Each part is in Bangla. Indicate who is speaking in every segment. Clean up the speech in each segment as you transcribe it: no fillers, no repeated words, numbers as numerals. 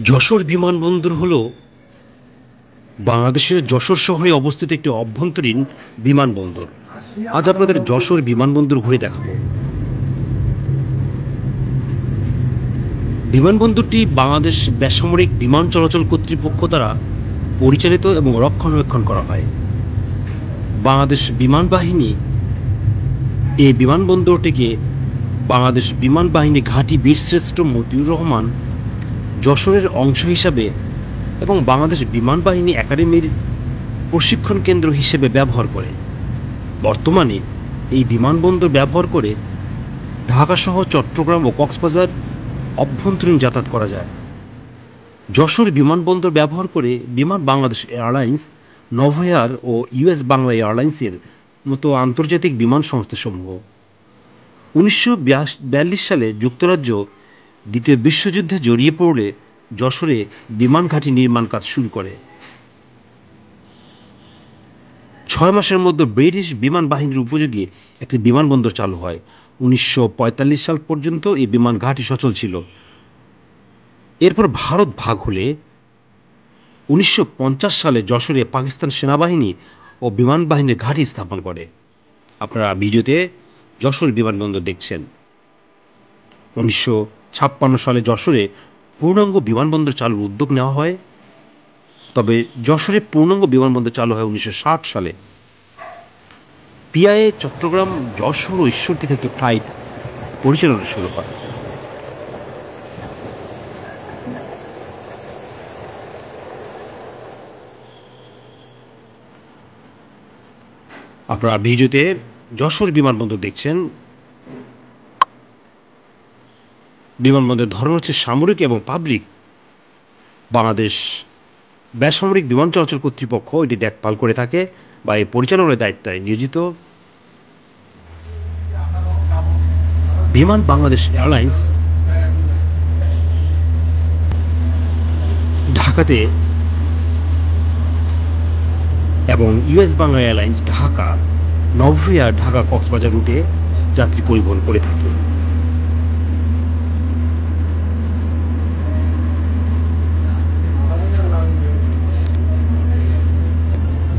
Speaker 1: যশোর বিমানবন্দর হল বাংলাদেশের যশোর শহরে অবস্থিত একটি অভ্যন্তরীণ বিমানবন্দর। আজ আপনাদের যশোর বিমানবন্দর ঘুরে দেখাবো। বিমানবন্দরটি বাংলাদেশ বেসামরিক বিমান চলাচল কর্তৃপক্ষ দ্বারা পরিচালিত এবং রক্ষণাবেক্ষণ করা হয়। বাংলাদেশ বিমান বাহিনী এই বিমানবন্দরটিকে বাংলাদেশ বিমান বাহিনী ঘাঁটি বীরশ্রেষ্ঠ মতিউর রহমান যশোরের অংশ হিসাবে এবং বাংলাদেশ বিমান বাহিনী একাডেমির প্রশিক্ষণ কেন্দ্র হিসেবে ব্যবহার করে। বর্তমানে এই বিমানবন্দর ব্যবহার করে ঢাকা সহ চট্টগ্রাম ও কক্সবাজার অভ্যন্তরীণ যাতায়াত করা যায়। যশোর বিমানবন্দর ব্যবহার করে বিমান বাংলাদেশ এয়ারলাইন্স, নভোএয়ার ও ইউএস বাংলা এয়ারলাইন্সের মতো আন্তর্জাতিক বিমান সংস্থাসমূহ 1942 সালে যুক্তরাজ্য দ্বিতীয় বিশ্বযুদ্ধে জড়িয়ে পড়লে যশোরে বিমান ঘাঁটি নির্মাণ কাজ শুরু করে। 6 মাসের মধ্যে ব্রিটিশ বিমান বাহিনীর উপযোগী একটি বিমানবন্দর চালু হয়। 1945 সাল পর্যন্ত এই বিমান ঘাঁটি সচল ছিল। এরপর ভারত ভাগ হলে 1950 সালে যশোরে পাকিস্তান সেনাবাহিনী ও বিমান বাহিনীর ঘাঁটি স্থাপন করে। আপনারা ভিডিওতে যশোর বিমানবন্দর দেখছেন। 1956 সালে যশোরে পূর্ণাঙ্গ বিমানবন্দর চালুর উদ্যোগ নেওয়া হয়, তবে যশোরে পূর্ণাঙ্গ বিমানবন্দর চালু হয় 1960 সালে। পিআইএ চট্টগ্রাম, যশোর ও ঈশ্বরদী থেকে ফ্লাইট পরিচালনা শুরু হয়। আপনারা ভিডিওতে যশোর বিমানবন্দর দেখছেন। বিমানবন্দরের ধরন হচ্ছে সামরিক এবং পাবলিক। বাংলাদেশ বেসামরিক বিমান চলাচল কর্তৃপক্ষ এটি দেখভাল করে থাকে বা এই পরিচালনার দায়িত্বে নিয়োজিত। বিমান বাংলাদেশ এয়ারলাইন্স ঢাকাতে এবং ইউএস বাংলা এয়ারলাইন্স ঢাকা, নভোএয়ার ঢাকা কক্সবাজার রুটে যাত্রী পরিবহন করে থাকে।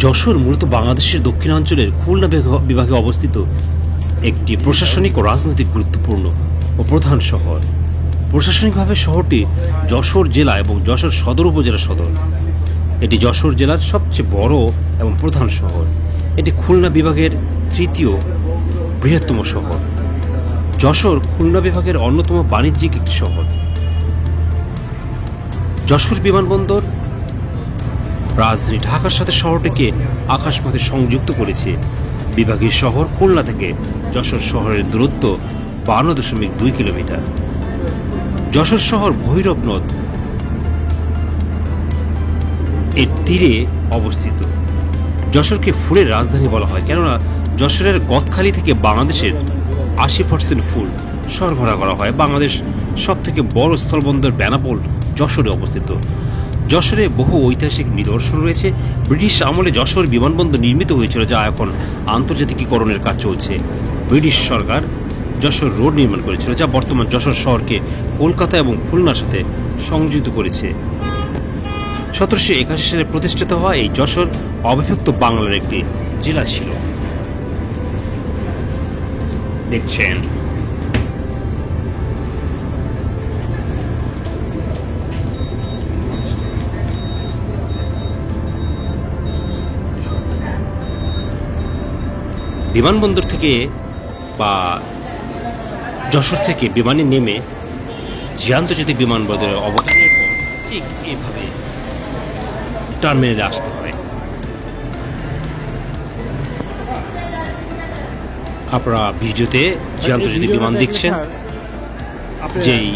Speaker 1: যশোর মূলত বাংলাদেশের দক্ষিণাঞ্চলের খুলনা বিভাগে অবস্থিত একটি প্রশাসনিক ও রাজনৈতিক গুরুত্বপূর্ণ ও প্রধান শহর। প্রশাসনিকভাবে শহরটি যশোর জেলা এবং যশোর সদর উপজেলা সদর। এটি যশোর জেলার সবচেয়ে বড় এবং প্রধান শহর। এটি খুলনা বিভাগের তৃতীয় বৃহত্তম শহর। যশোর খুলনা বিভাগের অন্যতম বাণিজ্যিক একটি শহর। যশোর বিমানবন্দর রাজধানী ঢাকার সাথে শহরটিকে আকাশপথে সংযুক্ত করেছে। বিভাগীয় শহর খুলনা থেকে যশোর শহরের দূরত্ব 52.2 কিলোমিটার। যশোর শহর ভৈরব নদ এর তীরে অবস্থিত। যশোরকে ফুলের রাজধানী বলা হয়, কেননা যশোরের গদখালি থেকে বাংলাদেশের 80% ফুল সরবরাহ করা হয়। বাংলাদেশ সব থেকে বড় স্থলবন্দর বেনাপোল যশোরে অবস্থিত। যশোরে বহু ঐতিহাসিক নিদর্শন রয়েছে। ব্রিটিশ আমলে যশোর বিমানবন্দর নির্মিত হয়েছিল, যা এখন আন্তর্জাতিকীকরণের কাজ চলছে। ব্রিটিশ সরকার যশোর রোড নির্মাণ করেছিল, যা বর্তমান যশোর শহরকে কলকাতা এবং খুলনার সাথে সংযুক্ত করেছে। 1781 সালে প্রতিষ্ঠিত হওয়া এই যশোর অবিভক্ত বাংলার একটি জেলা ছিল। দেখছেন বিমানবন্দর থেকে বা যশোর থেকে বিমানে নেমে যে আন্তর্জাতিক বিমানবন্দরে অবতরণের পর ঠিক এভাবে টার্মিনালে আসতে হয়। আপনারা ভিডিওতে যে আন্তর্জাতিক বিমান দেখছেন, যেই